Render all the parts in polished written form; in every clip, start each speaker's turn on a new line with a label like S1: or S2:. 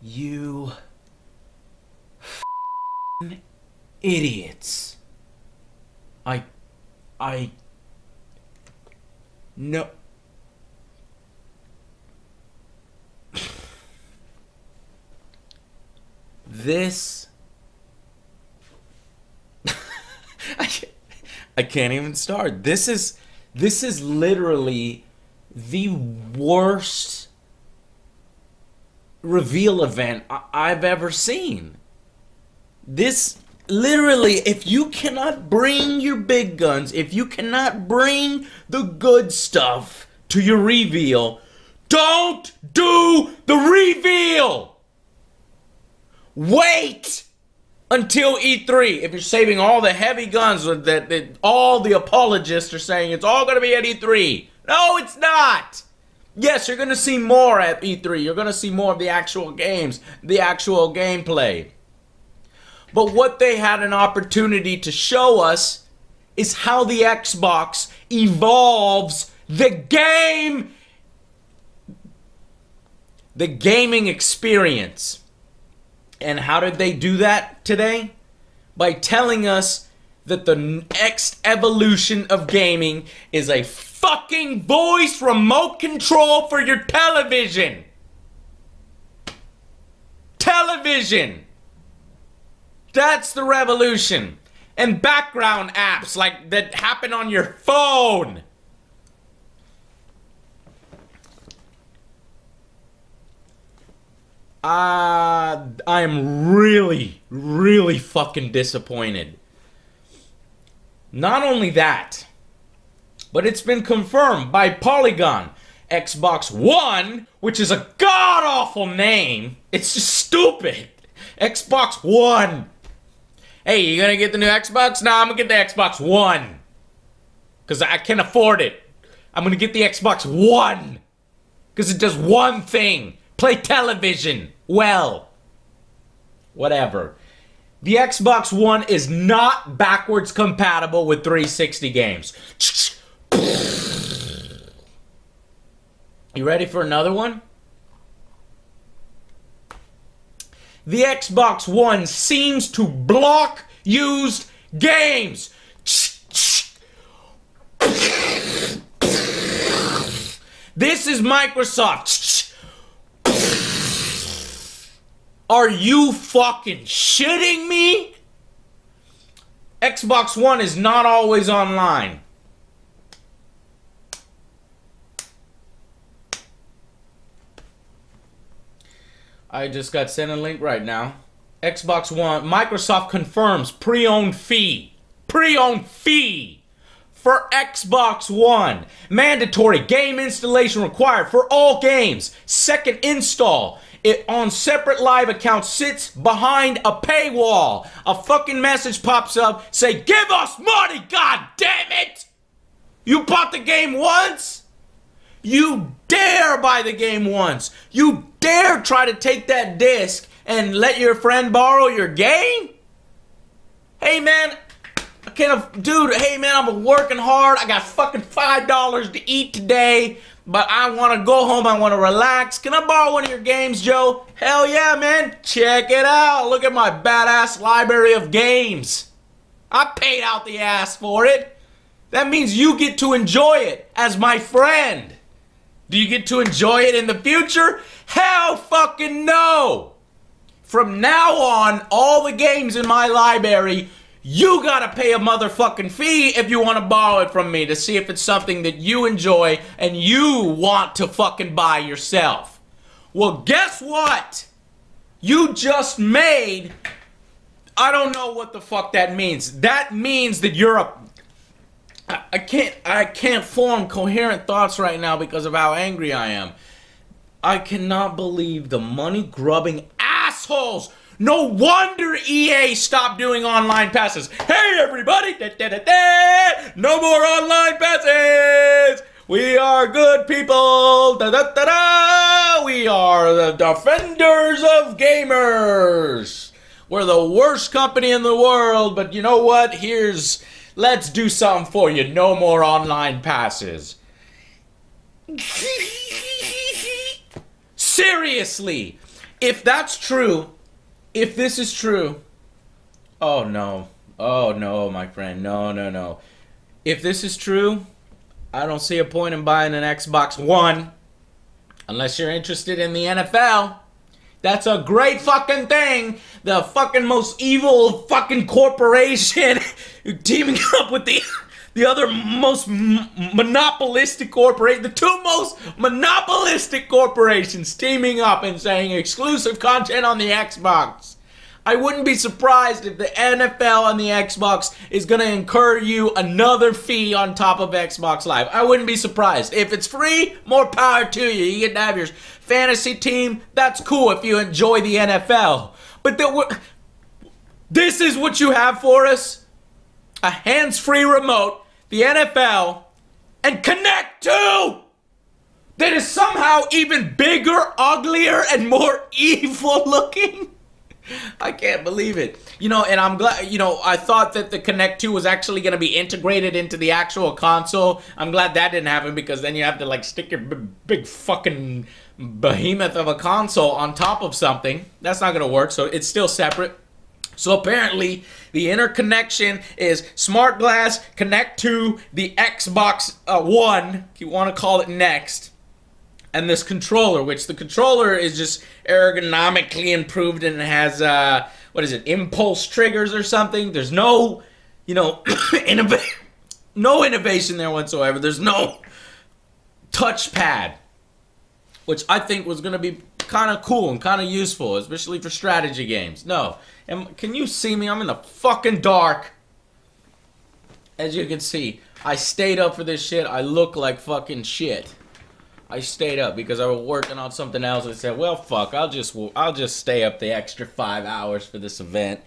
S1: You idiots. No. This I can't even start. This is literally the worst reveal event I've ever seen. This literally, if you cannot bring your big guns, if you cannot bring the good stuff to your reveal, don't do the reveal. Wait until E3. If you're saving all the heavy guns that all the apologists are saying it's all going to be at E3. No, it's not. Yes, you're going to see more at E3. You're going to see more of the actual games, the actual gameplay. But what they had an opportunity to show us is how the Xbox evolves the game, the gaming experience. And how did they do that today? By telling us that the next evolution of gaming is a fucking voice remote control for your television. Television. That's the revolution. And background apps like that happen on your phone. I am really, really fucking disappointed. Not only that, but it's been confirmed by Polygon. Xbox One, which is a god-awful name. It's just stupid. Xbox One. Hey, you gonna get the new Xbox? Nah, I'm gonna get the Xbox One. Because I can afford it. I'm gonna get the Xbox One. Because it does one thing. Play television. Well. Whatever. The Xbox One is not backwards compatible with 360 games. You ready for another one? The Xbox One seems to block used games. This is Microsoft. Are you fucking shitting me? Xbox One is not always online. I just got sent a link right now. Xbox One, Microsoft confirms pre-owned fee. Pre-owned fee for Xbox One. Mandatory game installation required for all games. Second install. It on separate live accounts sits behind a paywall. A fucking message pops up, say, give us money, god damn it! You bought the game once? You dare buy the game once. You dare try to take that disc and let your friend borrow your game? Hey man, dude, hey man, I'm working hard. I got fucking $5 to eat today, but I want to go home. I want to relax. Can I borrow one of your games, Joe? Hell yeah, man. Check it out. Look at my badass library of games. I paid out the ass for it. That means you get to enjoy it as my friend. Do you get to enjoy it in the future? Hell fucking no! From now on, all the games in my library, you gotta pay a motherfucking fee if you want to borrow it from me to see if it's something that you enjoy and you want to fucking buy yourself. Well, guess what? You just made... I don't know what the fuck that means. That means that you're a... I can't form coherent thoughts right now because of how angry I am. I cannot believe the money-grubbing assholes. No wonder EA stopped doing online passes. Hey everybody, no more online passes. We are good people. Da, da, da, da. We are the defenders of gamers. We're the worst company in the world, but you know what? Let's do something for you. No more online passes. Seriously, if that's true, if this is true, oh no, my friend, no. If this is true, I don't see a point in buying an Xbox One unless you're interested in the NFL. That's a great fucking thing. The fucking most evil fucking corporation teaming up with the other most monopolistic corporation, the two most monopolistic corporations teaming up and saying exclusive content on the Xbox. I wouldn't be surprised if the NFL and the Xbox is going to incur you another fee on top of Xbox Live. I wouldn't be surprised. If it's free, more power to you. You get to have your fantasy team. That's cool if you enjoy the NFL. But this is what you have for us? A hands-free remote, the NFL, and Connect 2! That is somehow even bigger, uglier, and more evil looking. I can't believe it. You know, and I'm glad, you know, I thought that the Connect 2 was actually going to be integrated into the actual console. I'm glad that didn't happen because then you have to, like, stick your big fucking behemoth of a console on top of something. That's not going to work, so it's still separate. So apparently, the interconnection is Smart Glass, Connect 2, the Xbox One, if you want to call it next, and this controller, which the controller is just ergonomically improved and it has, what is it, impulse triggers or something. There's no, you know, no innovation there whatsoever. There's no touchpad, which I think was going to be kind of cool and kind of useful, especially for strategy games. No. And can you see me? I'm in the fucking dark. As you can see, I stayed up for this shit. I look like fucking shit. I stayed up because I was working on something else. I said, well, fuck, I'll just stay up the extra 5 hours for this event.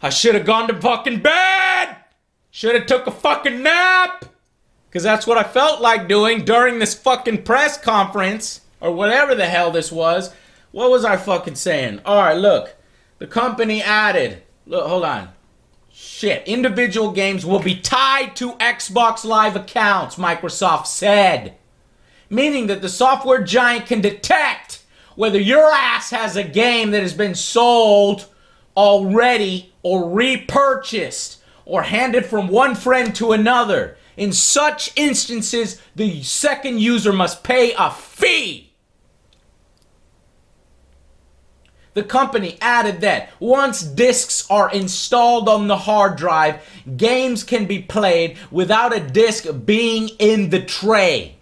S1: I should have gone to fucking bed! Should have took a fucking nap! Because that's what I felt like doing during this fucking press conference. Or whatever the hell this was. What was I fucking saying? Alright, look. The company added. Look, hold on. Shit. Individual games will be tied to Xbox Live accounts, Microsoft said. Meaning that the software giant can detect whether your ass has a game that has been sold already or repurchased or handed from one friend to another. In such instances, the second user must pay a fee. The company added that once discs are installed on the hard drive, games can be played without a disc being in the tray.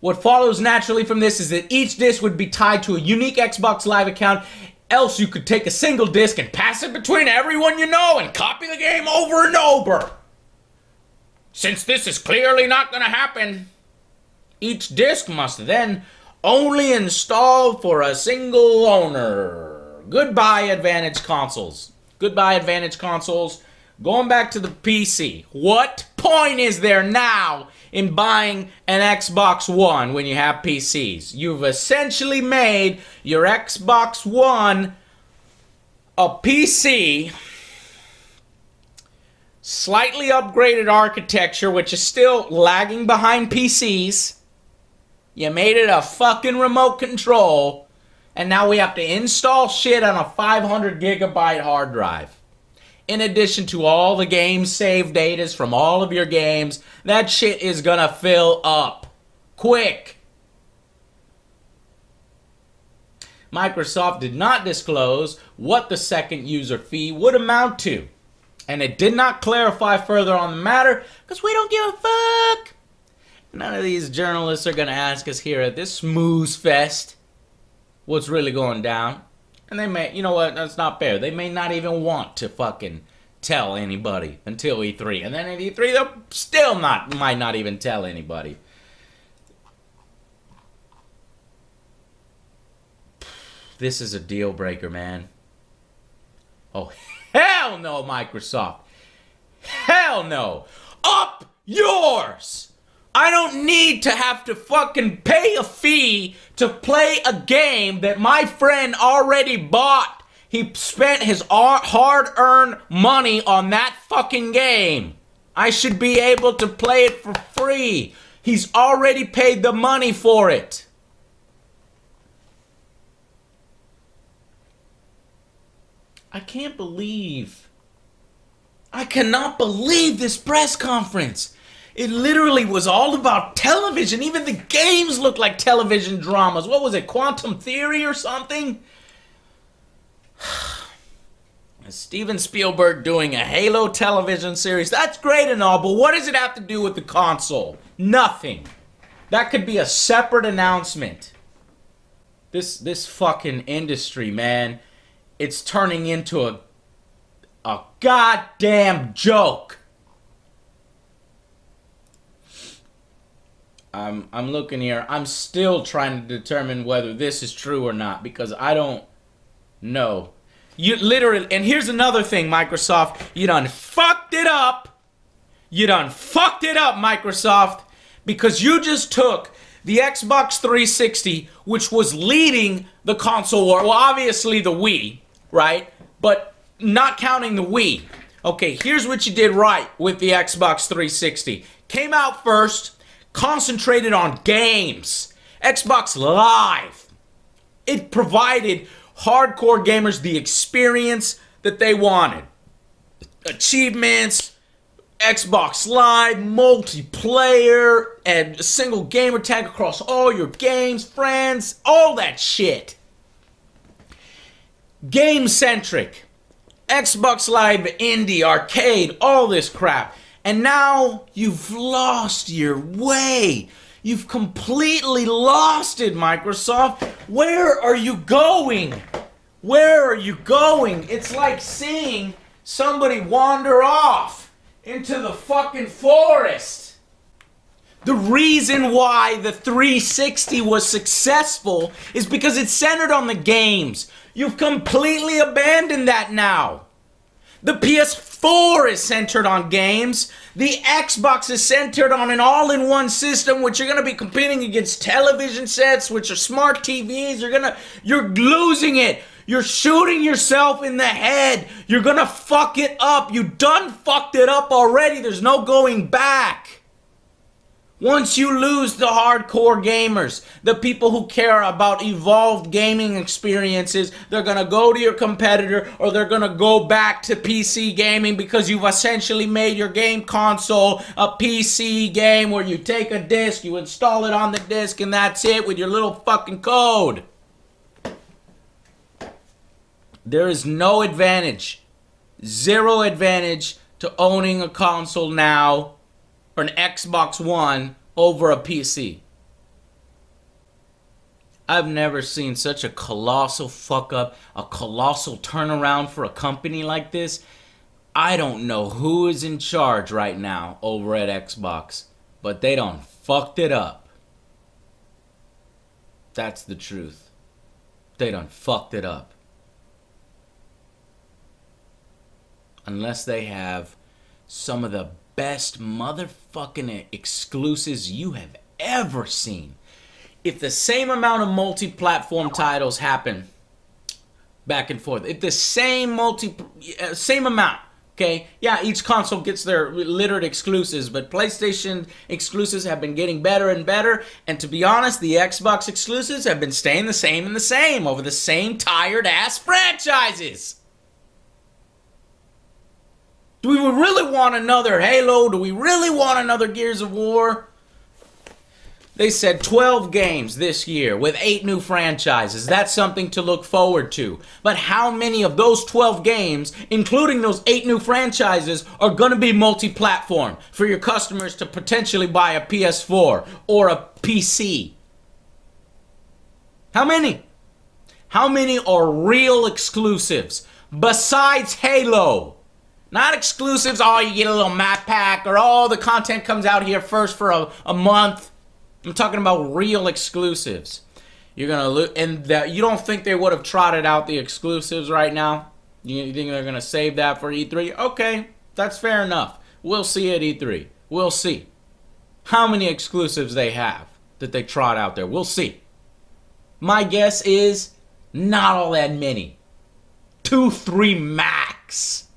S1: What follows naturally from this is that each disc would be tied to a unique Xbox Live account, else you could take a single disc and pass it between everyone you know and copy the game over and over. Since this is clearly not going to happen, each disc must then only install for a single owner. Goodbye, Advantage consoles. Goodbye, Advantage consoles. Going back to the PC. What point is there now in buying an Xbox One when you have PCs? You've essentially made your Xbox One a PC, slightly upgraded architecture, which is still lagging behind PCs. You made it a fucking remote control, and now we have to install shit on a 500 gigabyte hard drive. In addition to all the game save datas from all of your games, that shit is gonna fill up. Quick! Microsoft did not disclose what the second user fee would amount to. And it did not clarify further on the matter, because we don't give a fuck! None of these journalists are gonna ask us here at this smooze fest what's really going down. And they may, you know what, that's not fair. They may not even want to fucking tell anybody until E3. And then at E3, they'll still might not even tell anybody. This is a deal breaker, man. Oh, hell no, Microsoft. Hell no. Up yours. I don't need to have to fucking pay a fee to play a game that my friend already bought. He spent his hard-earned money on that fucking game. I should be able to play it for free. He's already paid the money for it. I cannot believe this press conference. It literally was all about television. Even the games looked like television dramas. What was it, Quantum Theory or something? Steven Spielberg doing a Halo television series. That's great and all, but what does it have to do with the console? Nothing. That could be a separate announcement. This fucking industry, man, it's turning into a goddamn joke. I'm looking here. I'm still trying to determine whether this is true or not because I don't know. You literally, and here's another thing, Microsoft. You done fucked it up. You done fucked it up, Microsoft, because you just took the Xbox 360, which was leading the console war. Well, obviously the Wii, right? But not counting the Wii. Okay, here's what you did right with the Xbox 360. Came out first, concentrated on games. Xbox Live. It provided hardcore gamers the experience that they wanted. Achievements, Xbox Live, multiplayer, and a single gamer tag across all your games, friends, all that shit. Game-centric. Xbox Live, indie, arcade, all this crap. And now you've lost your way. You've completely lost it, Microsoft. Where are you going? Where are you going? It's like seeing somebody wander off into the fucking forest. The reason why the 360 was successful is because it's centered on the games. You've completely abandoned that now. The PS4 is centered on games. The Xbox is centered on an all-in-one system, which you're going to be competing against television sets, which are smart TVs. You're losing it. You're shooting yourself in the head. You're going to fuck it up. You done fucked it up already. There's no going back. Once you lose the hardcore gamers, the people who care about evolved gaming experiences, they're going to go to your competitor or they're going to go back to PC gaming because you've essentially made your game console a PC game where you take a disc, you install it on the disc, and that's it with your little fucking code. There is no advantage, zero advantage to owning a console now or an Xbox One over a PC. I've never seen such a colossal fuck up, a colossal turnaround for a company like this. I don't know who is in charge right now over at Xbox, but they done fucked it up. That's the truth. They done fucked it up. Unless they have some of the best motherfucking exclusives you have ever seen. If the same amount of multi-platform titles happen back and forth, if the same amount, okay, yeah, each console gets their littered exclusives, but PlayStation exclusives have been getting better and better, and to be honest, the Xbox exclusives have been staying the same and the same over the same tired-ass franchises. Do we really want another Halo? Do we really want another Gears of War? They said 12 games this year with 8 new franchises. That's something to look forward to. But how many of those 12 games, including those 8 new franchises, are going to be multi-platform for your customers to potentially buy a PS4 or a PC? How many? How many are real exclusives besides Halo? Not exclusives, oh, you get a little map pack, or oh, the content comes out here first for a month. I'm talking about real exclusives. You're gonna look, and that you don't think they would have trotted out the exclusives right now? You think they're gonna save that for E3? Okay, that's fair enough. We'll see at E3. We'll see. How many exclusives they have that they trot out there. We'll see. My guess is not all that many. 2, 3 max.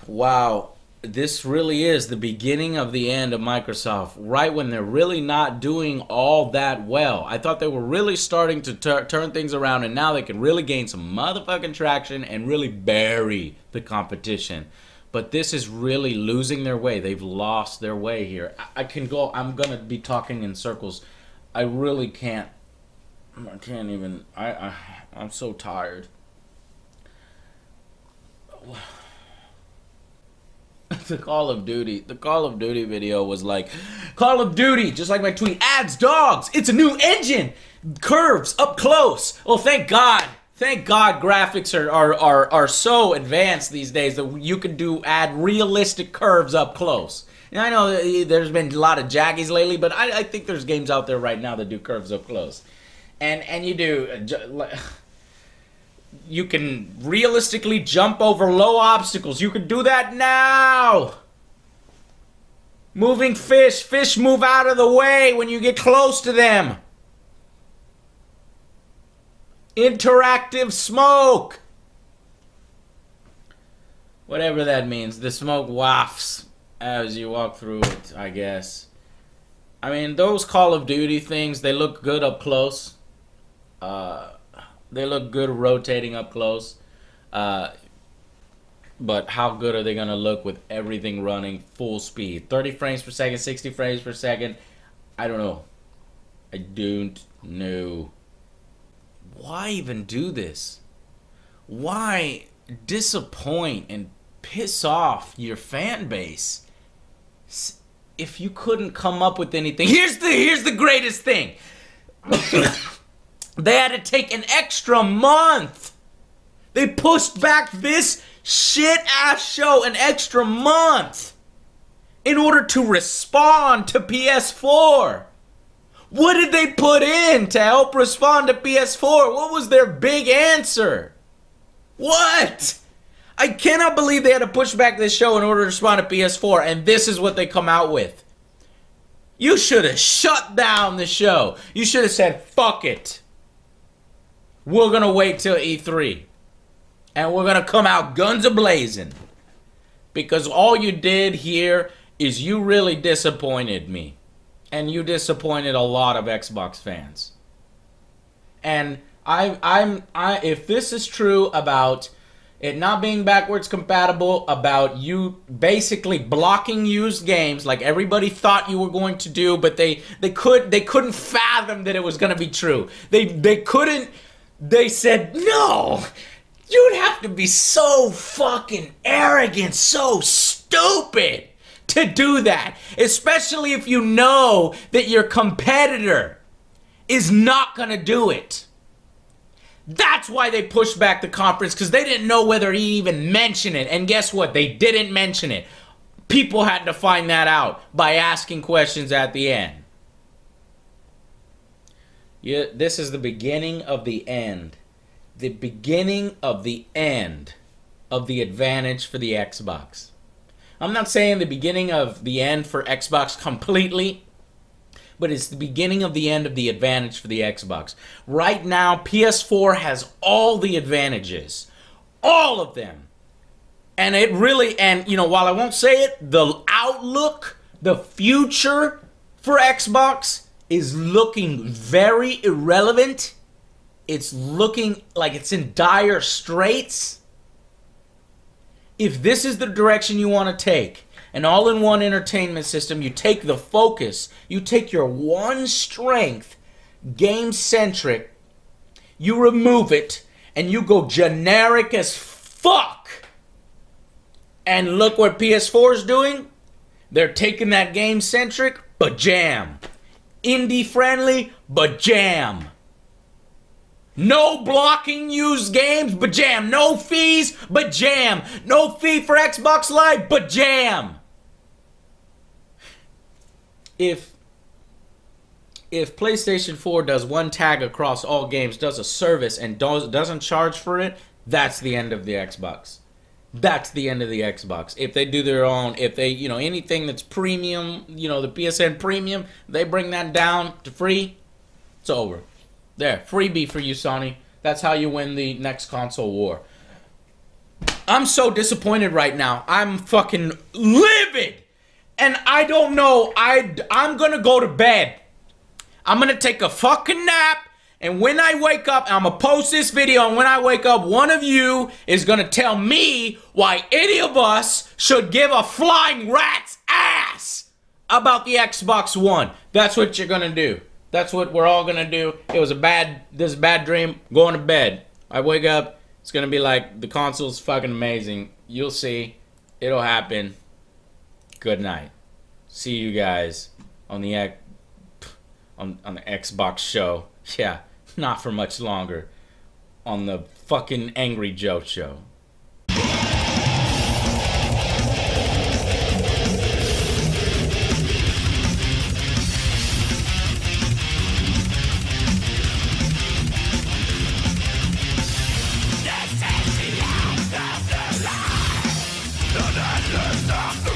S1: Wow. This really is the beginning of the end of Microsoft, right when they're really not doing all that well. I thought they were really starting to turn things around, and now they can really gain some motherfucking traction and really bury the competition. But this is really losing their way. They've lost their way here. I'm going to be talking in circles. I really can't. I can't even. I'm so tired. The Call of Duty video was like, Call of Duty, just like my tweet, adds dogs. It's a new engine. Curves up close. Oh, thank God. Thank God graphics are so advanced these days that you can add realistic curves up close. And I know there's been a lot of jaggies lately, but I think there's games out there right now that do curves up close. And you can realistically jump over low obstacles. You can do that now. Moving fish. Fish move out of the way when you get close to them. Interactive smoke. Whatever that means. The smoke wafts as you walk through it, I guess. I mean, those Call of Duty things, they look good up close. They look good rotating up close. But how good are they going to look with everything running full speed? 30 frames per second, 60 frames per second. I don't know. I don't know. Why even do this? Why disappoint and piss off your fan base if you couldn't come up with anything? Here's the greatest thing. They had to take an extra month. They pushed back this shit-ass show an extra month in order to respond to PS4. What did they put in to help respond to PS4? What was their big answer? What? I cannot believe they had to push back this show in order to respond to PS4, and this is what they come out with. You should have shut down the show. You should have said, fuck it. We're going to wait till E3. And we're going to come out guns a-blazing. Because all you did here is you really disappointed me. And you disappointed a lot of Xbox fans. And if this is true about it not being backwards compatible, about you basically blocking used games like everybody thought you were going to do, but they couldn't fathom that it was going to be true. They said, no, you'd have to be so fucking arrogant, so stupid to do that. Especially if you know that your competitor is not going to do it. That's why they pushed back the conference, because they didn't know whether he even mentioned it. And guess what? They didn't mention it. People had to find that out by asking questions at the end. Yeah, this is the beginning of the end. The beginning of the end of the advantage for the Xbox. I'm not saying the beginning of the end for Xbox completely, but it's the beginning of the end of the advantage for the Xbox. Right now, PS4 has all the advantages. All of them. And it really, and you know, while I won't say it, the outlook, the future for Xbox is looking very irrelevant. It's looking like it's in dire straits. If this is the direction you want to take, an all-in-one entertainment system, you take the focus, you take your one strength, game-centric, you remove it, and you go generic as fuck. And look what PS4 is doing. They're taking that game-centric, but jam. Indie-friendly, but jam. No blocking used games, but jam. No fees, but jam. No fee for Xbox Live, but jam. If PlayStation 4 does one tag across all games, does a service, and doesn't charge for it, that's the end of the Xbox. that's the end of the Xbox. If they do their own, if they, you know, anything that's premium, you know, the PSN premium, they bring that down to free, it's over. There, freebie for you, Sony. That's how you win the next console war. I'm so disappointed right now. I'm fucking livid. And I don't know. I'm gonna go to bed. I'm gonna take a fucking nap. And when I wake up, I'm gonna post this video. And when I wake up, one of you is gonna tell me why any of us should give a flying rat's ass about the Xbox One. That's what you're gonna do. That's what we're all gonna do. It was this bad dream. Going to bed. I wake up. It's gonna be like the console's fucking amazing. You'll see. It'll happen. Good night. See you guys on the Xbox show. Yeah, not for much longer. On the fucking Angry Joe show.
S2: The